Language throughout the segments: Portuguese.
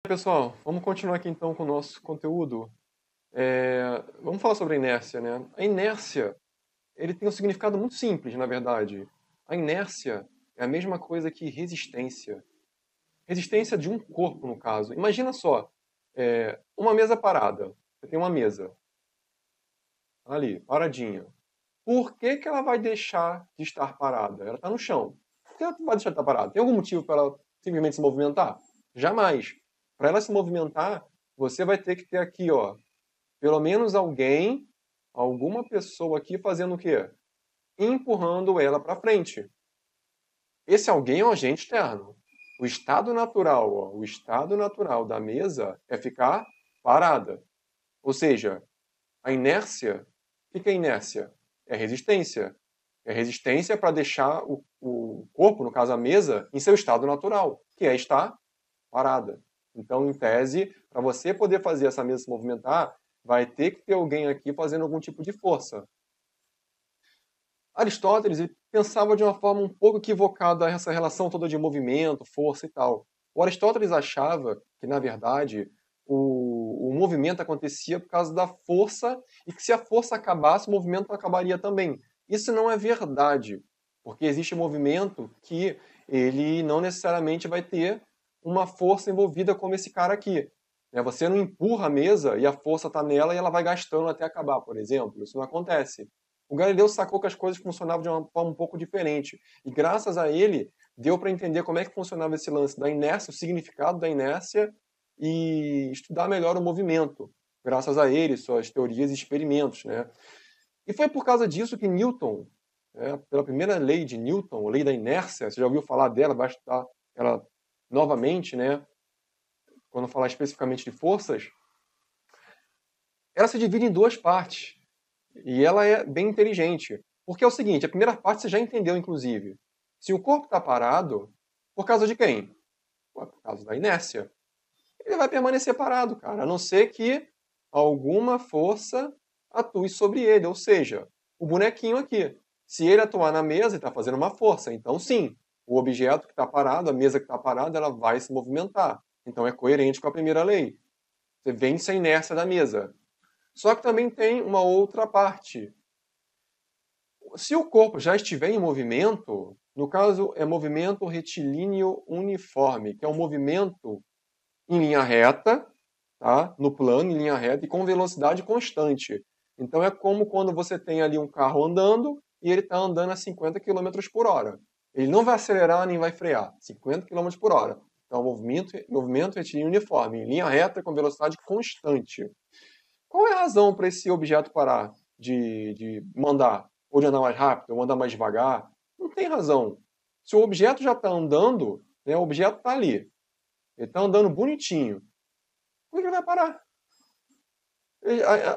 Pessoal, vamos continuar aqui então com o nosso conteúdo. Vamos falar sobre a inércia, né? A inércia, ele tem um significado muito simples, na verdade. A inércia é a mesma coisa que resistência. Resistência de um corpo, no caso. Imagina só, uma mesa parada. Você tem uma mesa ali, paradinha. Por que que ela vai deixar de estar parada? Ela está no chão. Por que ela vai deixar de estar parada? Tem algum motivo para ela simplesmente se movimentar? Jamais. Para ela se movimentar, você vai ter que ter aqui, ó, pelo menos alguém, alguma pessoa aqui fazendo o quê? Empurrando ela para frente. Esse alguém é um agente externo. O estado natural, ó, o estado natural da mesa é ficar parada. Ou seja, a inércia, o que é inércia? É resistência. É resistência para deixar o corpo, no caso a mesa, em seu estado natural, que é estar parada. Então, em tese, para você poder fazer essa mesa se movimentar, vai ter que ter alguém aqui fazendo algum tipo de força. Aristóteles ele pensava de uma forma um pouco equivocada essa relação toda de movimento, força e tal. O Aristóteles achava que, na verdade, o movimento acontecia por causa da força e que se a força acabasse, o movimento acabaria também. Isso não é verdade, porque existe movimento que ele não necessariamente vai ter uma força envolvida como esse cara aqui. Você não empurra a mesa e a força está nela e ela vai gastando até acabar, por exemplo. Isso não acontece. O Galileu sacou que as coisas funcionavam de uma forma um pouco diferente. E graças a ele, deu para entender como é que funcionava esse lance da inércia, o significado da inércia e estudar melhor o movimento. Graças a ele, suas teorias e experimentos, né? E foi por causa disso que Newton, pela primeira lei de Newton, a lei da inércia, você já ouviu falar dela, vai estudar ela novamente, né? Quando falar especificamente de forças, ela se divide em duas partes. E ela é bem inteligente. Porque é o seguinte, a primeira parte você já entendeu, inclusive. Se o corpo está parado, por causa de quem? Por causa da inércia. Ele vai permanecer parado, cara, a não ser que alguma força atue sobre ele. Ou seja, o bonequinho aqui. Se ele atuar na mesa, ele está fazendo uma força. Então, sim, o objeto que está parado, a mesa que está parada, ela vai se movimentar. Então, é coerente com a primeira lei. Você vence a inércia da mesa. Só que também tem uma outra parte. Se o corpo já estiver em movimento, no caso é movimento retilíneo uniforme, que é um movimento em linha reta, tá? No plano, em linha reta e com velocidade constante. Então é como quando você tem ali um carro andando e ele está andando a 50 km por hora. Ele não vai acelerar nem vai frear, 50 km por hora. Então, movimento retilíneo uniforme, em linha reta com velocidade constante. Qual é a razão para esse objeto parar de mandar? Ou de andar mais rápido, ou andar mais devagar? Não tem razão. Se o objeto já está andando, né, o objeto está ali. Ele está andando bonitinho. Por que ele vai parar?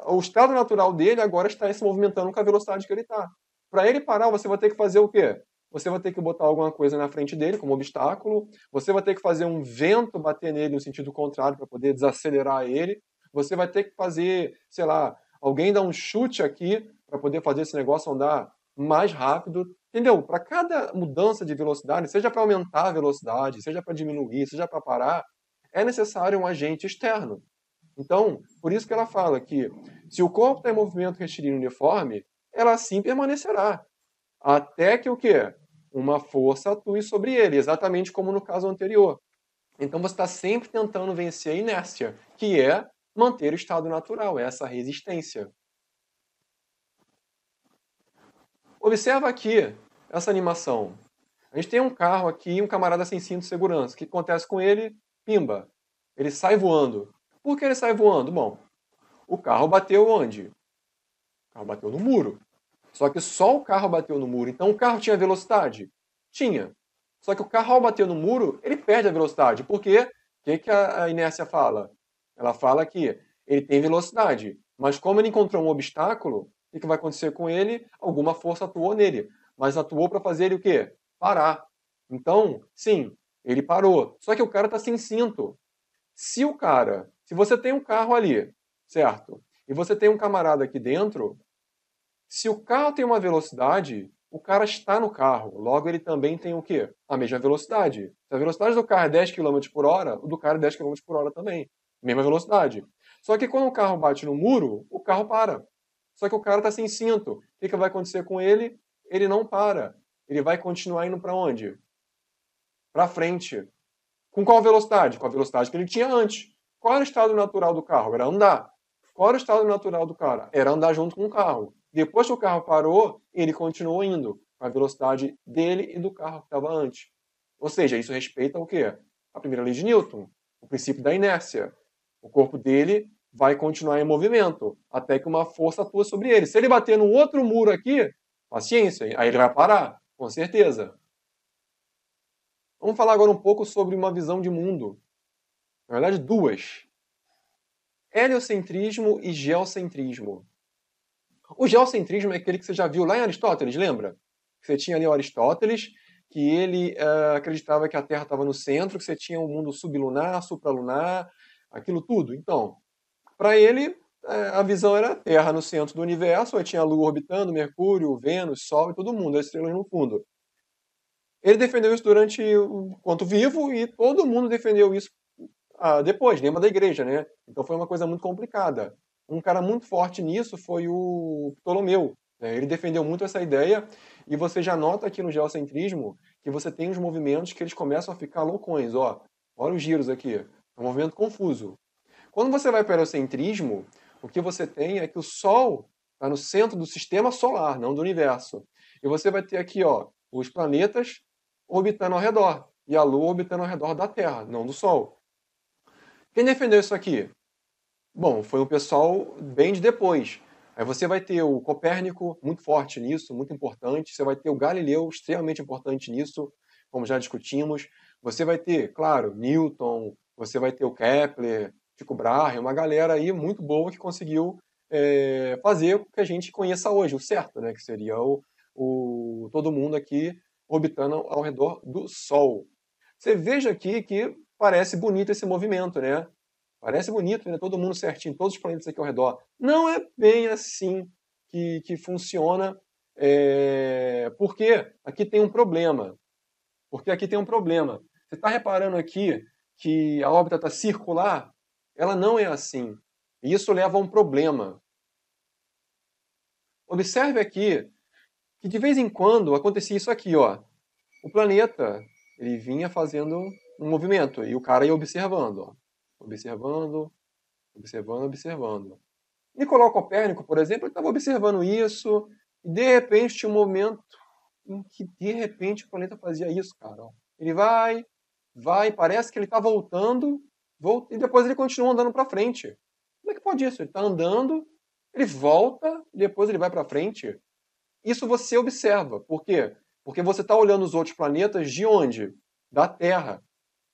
O estado natural dele agora está se movimentando com a velocidade que ele está. Para ele parar, você vai ter que fazer o quê? Você vai ter que botar alguma coisa na frente dele, como obstáculo. Você vai ter que fazer um vento bater nele no sentido contrário para poder desacelerar ele. Você vai ter que fazer, sei lá, alguém dar um chute aqui para poder fazer esse negócio andar mais rápido. Entendeu? Para cada mudança de velocidade, seja para aumentar a velocidade, seja para diminuir, seja para parar, é necessário um agente externo. Então, por isso que ela fala que se o corpo está em movimento retilíneo uniforme, ela assim permanecerá. Até que o quê? Uma força atue sobre ele, exatamente como no caso anterior. Então você está sempre tentando vencer a inércia, que é manter o estado natural, essa resistência. Observa aqui essa animação. A gente tem um carro aqui e um camarada sem cinto de segurança. O que acontece com ele? Pimba. Ele sai voando. Por que ele sai voando? Bom, o carro bateu onde? O carro bateu no muro. Só que só o carro bateu no muro. Então o carro tinha velocidade? Tinha. Só que o carro, ao bater no muro, ele perde a velocidade. Por quê? O que a inércia fala? Ela fala que ele tem velocidade. Mas como ele encontrou um obstáculo, o que vai acontecer com ele? Alguma força atuou nele. Mas atuou para fazer ele o quê? Parar. Então, sim, ele parou. Só que o cara está sem cinto. Se você tem um carro ali, certo? E você tem um camarada aqui dentro, se o carro tem uma velocidade, o cara está no carro, logo ele também tem o quê? A mesma velocidade. Se a velocidade do carro é 10 km por hora, o do cara é 10 km por hora também. Mesma velocidade. Só que quando o carro bate no muro, o carro para. Só que o cara está sem cinto. O que vai acontecer com ele? Ele não para. Ele vai continuar indo para onde? Para frente. Com qual velocidade? Com a velocidade que ele tinha antes. Qual era o estado natural do carro? Era andar. Qual era o estado natural do cara? Era andar junto com o carro. Depois que o carro parou, ele continuou indo com a velocidade dele e do carro que estava antes. Ou seja, isso respeita o quê? A primeira lei de Newton, o princípio da inércia. O corpo dele vai continuar em movimento até que uma força atua sobre ele. Se ele bater num outro muro aqui, paciência, aí ele vai parar, com certeza. Vamos falar agora um pouco sobre uma visão de mundo. Na verdade, duas. Heliocentrismo e geocentrismo. O geocentrismo é aquele que você já viu lá em Aristóteles, lembra? Você tinha ali o Aristóteles, que ele acreditava que a Terra estava no centro, que você tinha um mundo sublunar, supralunar, aquilo tudo. Então, para ele, a visão era a Terra no centro do universo, aí tinha a Lua orbitando, Mercúrio, Vênus, Sol e todo mundo, as estrelas no fundo. Ele defendeu isso durante enquanto vivo e todo mundo defendeu isso depois, lembra da igreja, né? Então foi uma coisa muito complicada. Um cara muito forte nisso foi o Ptolomeu, né? Ele defendeu muito essa ideia e você já nota aqui no geocentrismo que você tem os movimentos que eles começam a ficar loucões, ó. Olha os giros aqui, é um movimento confuso. Quando você vai para o heliocentrismo, o que você tem é que o Sol está no centro do sistema solar, não do universo. E você vai ter aqui, ó, os planetas orbitando ao redor e a Lua orbitando ao redor da Terra, não do Sol. Quem defendeu isso aqui? Bom, foi o pessoal bem de depois. Aí você vai ter o Copérnico, muito forte nisso, muito importante. Você vai ter o Galileu, extremamente importante nisso, como já discutimos. Você vai ter, claro, Newton, você vai ter o Kepler, Tycho Brahe, uma galera aí muito boa que conseguiu fazer o que a gente conheça hoje, o certo, né? Que seria todo mundo aqui orbitando ao redor do Sol. Você veja aqui que parece bonito esse movimento, né? Parece bonito, né? Todo mundo certinho, todos os planetas aqui ao redor. Não é bem assim que funciona, porque aqui tem um problema. Porque aqui tem um problema. Você está reparando aqui que a órbita está circular? Ela não é assim. E isso leva a um problema. Observe aqui que de vez em quando acontecia isso aqui, ó. O planeta, ele vinha fazendo um movimento e o cara ia observando, ó. Observando, observando, observando. Nicolau Copérnico, por exemplo, ele estava observando isso e de repente tinha um momento em que de repente o planeta fazia isso, cara. Ó. Ele vai, parece que ele está voltando, e depois ele continua andando para frente. Como é que pode isso? Ele está andando, ele volta, e depois ele vai para frente. Isso você observa. Por quê? Porque você está olhando os outros planetas de onde? Da Terra.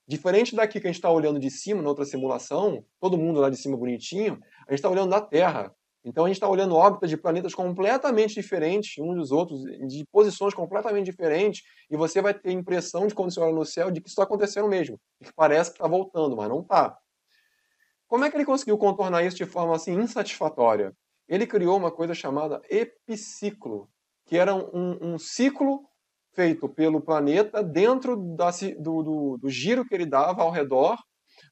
Diferente daqui que a gente está olhando de cima, na outra simulação, todo mundo lá de cima bonitinho, a gente está olhando da Terra. Então a gente está olhando órbitas de planetas completamente diferentes uns dos outros, de posições completamente diferentes, e você vai ter a impressão de quando você olha no céu de que isso está acontecendo mesmo, e que parece que está voltando, mas não está. Como é que ele conseguiu contornar isso de forma assim insatisfatória? Ele criou uma coisa chamada epiciclo, que era um ciclo feito pelo planeta dentro do giro que ele dava ao redor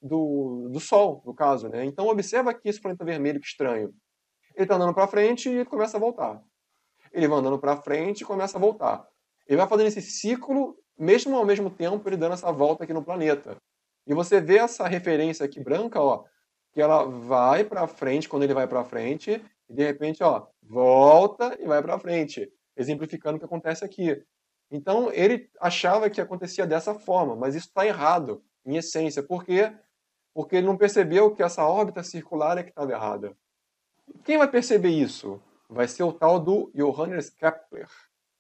do Sol, no caso. Né? Então, observa aqui esse planeta vermelho, que estranho. Ele está andando para frente e ele começa a voltar. Ele vai andando para frente e começa a voltar. Ele vai fazendo esse ciclo, mesmo ao mesmo tempo, ele dando essa volta aqui no planeta. E você vê essa referência aqui branca, ó, que ela vai para frente quando ele vai para frente, e de repente, ó, volta e vai para frente, exemplificando o que acontece aqui. Então, ele achava que acontecia dessa forma, mas isso está errado, em essência. Por quê? Porque ele não percebeu que essa órbita circular é que estava errada. Quem vai perceber isso? Vai ser o tal do Johannes Kepler.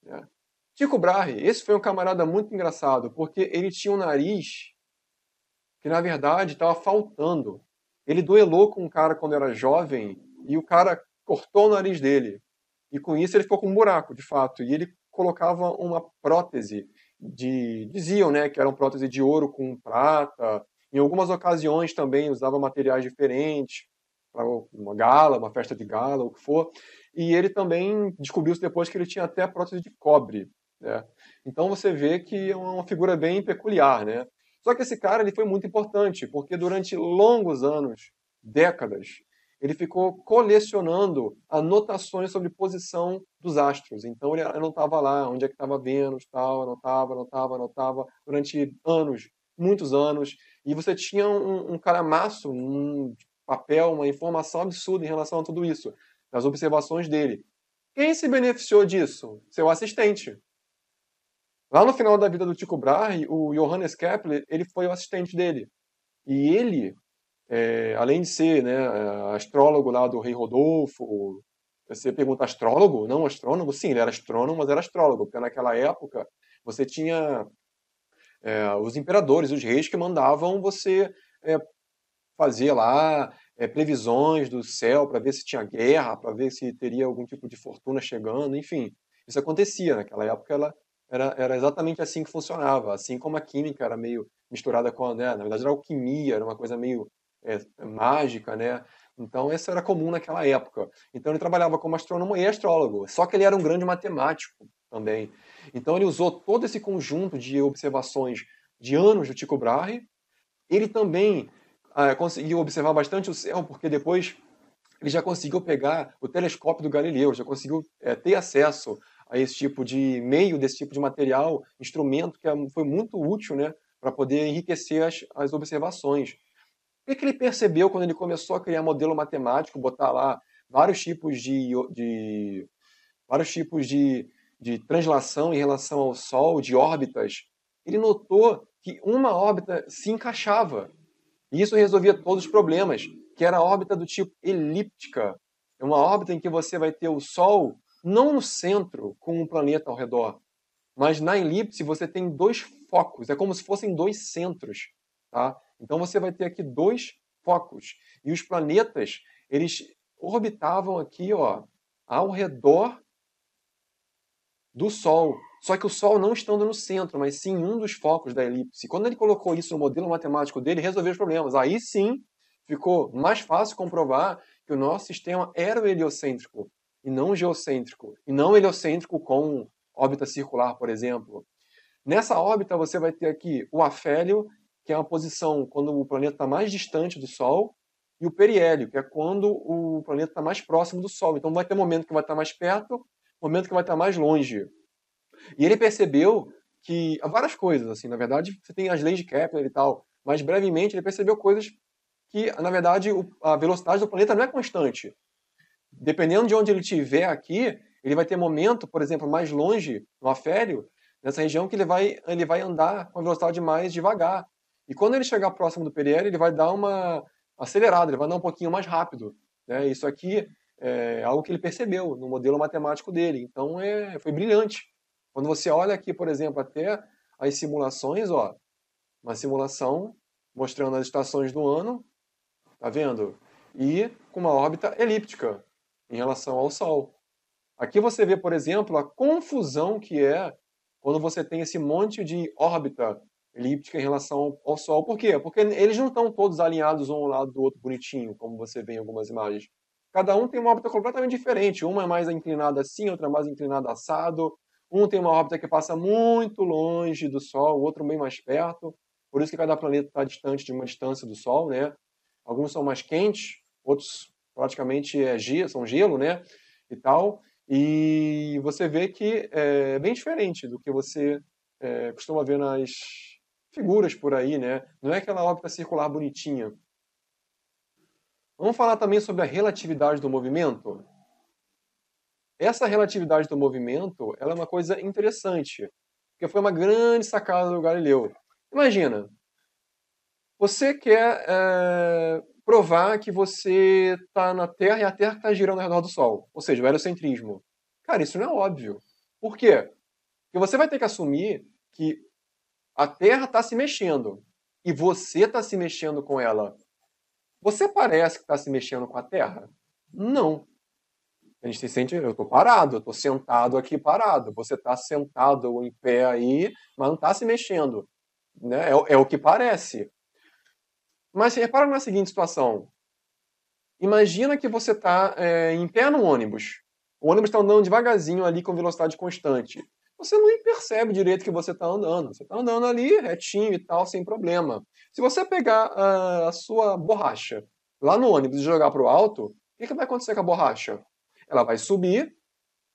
Né? Tycho Brahe, esse foi um camarada muito engraçado, porque ele tinha um nariz que, na verdade, estava faltando. Ele duelou com um cara quando era jovem, e o cara cortou o nariz dele. E com isso ele ficou com um buraco, de fato. E ele colocava uma prótese diziam, né, que era uma prótese de ouro com prata. Em algumas ocasiões também usava materiais diferentes para uma gala, uma festa de gala, o que for. e ele também descobriu-se depois que ele tinha até prótese de cobre, né? Então você vê que é uma figura bem peculiar, né? Só que esse cara ele foi muito importante, porque durante longos anos, décadas, ele ficou colecionando anotações sobre posição dos astros. Então ele anotava lá onde é que estava Vênus, tal, anotava durante anos, muitos anos. E você tinha um calhamaço, um papel, uma informação absurda em relação a tudo isso, das observações dele. Quem se beneficiou disso? Seu assistente. Lá no final da vida do Tycho Brahe, o Johannes Kepler, ele foi o assistente dele. E ele, além de ser, né, astrólogo lá do rei Rodolfo, você pergunta astrólogo? Não astrônomo? Sim, ele era astrônomo, mas era astrólogo, porque naquela época você tinha os imperadores, os reis que mandavam você fazer lá previsões do céu para ver se tinha guerra, para ver se teria algum tipo de fortuna chegando, enfim. Isso acontecia. Naquela época era exatamente assim que funcionava. Assim como a química era meio misturada com, né, na verdade era alquimia, era uma coisa meio mágica, né? Então isso era comum naquela época. Então ele trabalhava como astrônomo e astrólogo, só que ele era um grande matemático também. Então ele usou todo esse conjunto de observações de anos do Tycho Brahe. Ele também conseguiu observar bastante o céu, porque depois ele já conseguiu pegar o telescópio do Galileu, já conseguiu ter acesso a esse tipo de meio, desse tipo de material, instrumento que foi muito útil, né, para poder enriquecer as observações. O que ele percebeu quando ele começou a criar modelo matemático, botar lá vários tipos de translação em relação ao Sol, de órbitas? Ele notou que uma órbita se encaixava. E isso resolvia todos os problemas, que era a órbita do tipo elíptica. É uma órbita em que você vai ter o Sol não no centro, com um planeta ao redor, mas na elipse você tem dois focos. É como se fossem dois centros, tá? Então você vai ter aqui dois focos. E os planetas, eles orbitavam aqui, ó, ao redor do Sol. Só que o Sol não estando no centro, mas sim em um dos focos da elipse. Quando ele colocou isso no modelo matemático dele, resolveu os problemas. Aí sim ficou mais fácil comprovar que o nosso sistema era o heliocêntrico e não geocêntrico. E não heliocêntrico com órbita circular, por exemplo. Nessa órbita você vai ter aqui o afélio, que é uma posição quando o planeta está mais distante do Sol, e o periélio, que é quando o planeta está mais próximo do Sol. Então vai ter momento que vai estar mais perto, momento que vai estar mais longe. E ele percebeu que várias coisas, assim, na verdade, você tem as leis de Kepler e tal, mas brevemente ele percebeu coisas que, na verdade, a velocidade do planeta não é constante. Dependendo de onde ele estiver aqui, ele vai ter momento, por exemplo, mais longe, no afélio, nessa região que ele vai andar com a velocidade mais devagar. E quando ele chegar próximo do periélio, ele vai dar uma acelerada, ele vai andar um pouquinho mais rápido, né? Isso aqui é algo que ele percebeu no modelo matemático dele. Então foi brilhante. Quando você olha aqui, por exemplo, até as simulações, ó, uma simulação mostrando as estações do ano, tá vendo? E com uma órbita elíptica em relação ao Sol. Aqui você vê, por exemplo, a confusão que é quando você tem esse monte de órbita elíptica em relação ao Sol. Por quê? Porque eles não estão todos alinhados um ao lado do outro bonitinho, como você vê em algumas imagens. Cada um tem uma órbita completamente diferente. Uma é mais inclinada assim, outra é mais inclinada assado. Um tem uma órbita que passa muito longe do Sol, o outro bem mais perto. Por isso que cada planeta está distante de uma distância do Sol, né? Alguns são mais quentes, outros praticamente são gelo, né? E tal. E você vê que é bem diferente do que você costuma ver nas figuras por aí, né? Não é aquela órbita circular bonitinha. Vamos falar também sobre a relatividade do movimento? Essa relatividade do movimento, ela é uma coisa interessante, porque foi uma grande sacada do Galileu. Imagina, você quer provar que você está na Terra e a Terra está girando ao redor do Sol, ou seja, o heliocentrismo. Cara, isso não é óbvio. Por quê? Porque você vai ter que assumir que a Terra está se mexendo e você está se mexendo com ela. Você parece que está se mexendo com a Terra? Não. A gente se sente, eu estou parado, eu estou sentado aqui parado. Você está sentado em pé aí, mas não está se mexendo. Né? É o que parece. Mas repara na seguinte situação. Imagina que você está em pé no ônibus. O ônibus está andando devagarzinho ali com velocidade constante. Você não percebe direito que você está andando. Você está andando ali retinho e tal, sem problema. Se você pegar a sua borracha lá no ônibus e jogar para o alto, o que vai acontecer com a borracha? Ela vai subir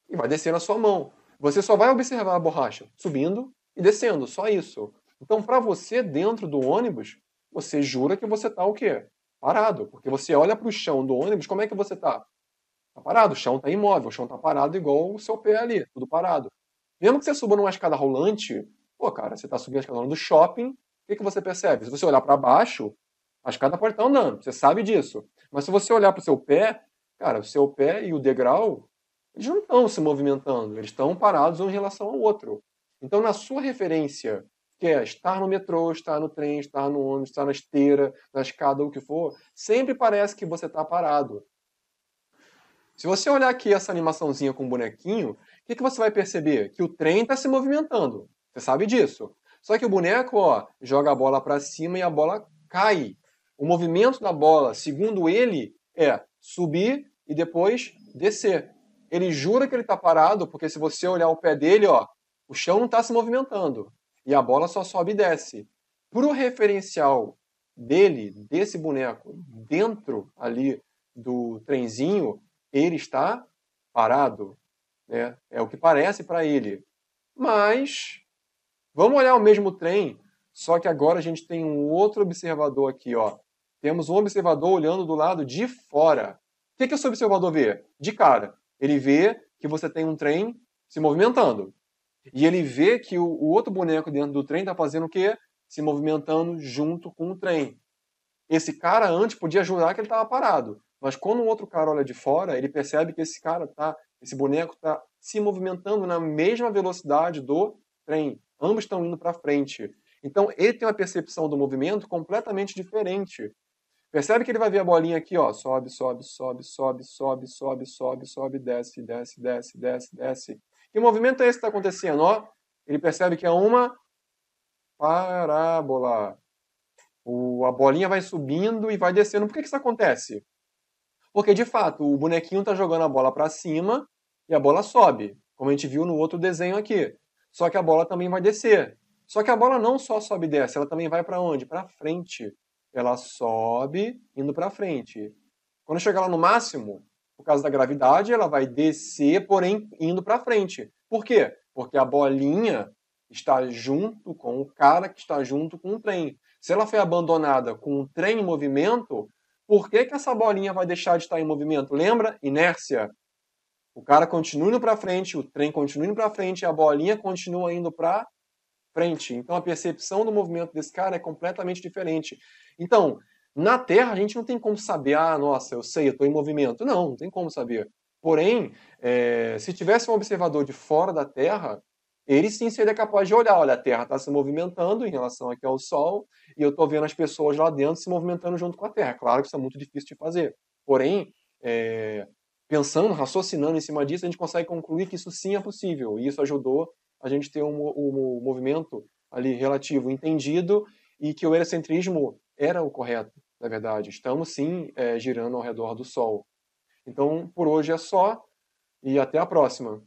e vai descer na sua mão. Você só vai observar a borracha subindo e descendo, só isso. Então, para você, dentro do ônibus, você jura que você está o quê? Parado. Porque você olha para o chão do ônibus, como é que você está? Tá parado, o chão tá imóvel, o chão tá parado igual o seu pé ali, tudo parado. Mesmo que você suba numa escada rolante, pô, cara, você tá subindo a escada rolante do shopping, o que você percebe? Se você olhar para baixo, a escada pode estar andando, você sabe disso. Mas se você olhar para o seu pé, cara, o seu pé e o degrau, eles não estão se movimentando, eles estão parados um em relação ao outro. Então, na sua referência, que é estar no metrô, estar no trem, estar no ônibus, estar na esteira, na escada, ou o que for, sempre parece que você está parado. Se você olhar aqui essa animaçãozinha com o bonequinho, o que você vai perceber? Que o trem está se movimentando. Você sabe disso. Só que o boneco, ó, joga a bola para cima e a bola cai. O movimento da bola, segundo ele, é subir e depois descer. Ele jura que ele está parado, porque se você olhar o pé dele, ó, o chão não está se movimentando. E a bola só sobe e desce. Para o referencial dele, desse boneco, dentro ali do trenzinho, ele está parado, né? É o que parece para ele. Mas vamos olhar o mesmo trem, só que agora a gente tem um outro observador aqui, ó. Temos um observador olhando do lado de fora. O que esse observador vê? De cara, ele vê que você tem um trem se movimentando. E ele vê que o outro boneco dentro do trem está fazendo o quê? Se movimentando junto com o trem. Esse cara antes podia jurar que ele estava parado. Mas quando um outro cara olha de fora, ele percebe que esse boneco está se movimentando na mesma velocidade do trem. Ambos estão indo para frente. Então ele tem uma percepção do movimento completamente diferente. Percebe que ele vai ver a bolinha aqui, ó, sobe, sobe, sobe, sobe, sobe, sobe, sobe, sobe, desce, desce, desce, desce, desce. Que movimento é esse que está acontecendo? Ó, ele percebe que é uma parábola. A bolinha vai subindo e vai descendo. Por que isso acontece? Porque, de fato, o bonequinho está jogando a bola para cima e a bola sobe, como a gente viu no outro desenho aqui. Só que a bola também vai descer. Só que a bola não só sobe e desce, ela também vai para onde? Para frente. Ela sobe indo para frente. Quando chegar lá no máximo, por causa da gravidade, ela vai descer, porém indo para frente. Por quê? Porque a bolinha está junto com o cara que está junto com o trem. Se ela foi abandonada com o trem em movimento, por que essa bolinha vai deixar de estar em movimento? Lembra? Inércia. O cara continua indo para frente, o trem continua indo para frente e a bolinha continua indo para frente. Então a percepção do movimento desse cara é completamente diferente. Então, na Terra a gente não tem como saber, ah, nossa, eu sei, eu estou em movimento. Não, não tem como saber. Porém, se tivesse um observador de fora da Terra, ele sim seria capaz de olhar, olha, a Terra está se movimentando em relação aqui ao Sol, e eu estou vendo as pessoas lá dentro se movimentando junto com a Terra. Claro que isso é muito difícil de fazer. Porém, pensando, raciocinando em cima disso, a gente consegue concluir que isso sim é possível. E isso ajudou a gente ter um movimento ali relativo entendido e que o heliocentrismo era o correto, na verdade. Estamos sim girando ao redor do Sol. Então, por hoje é só e até a próxima.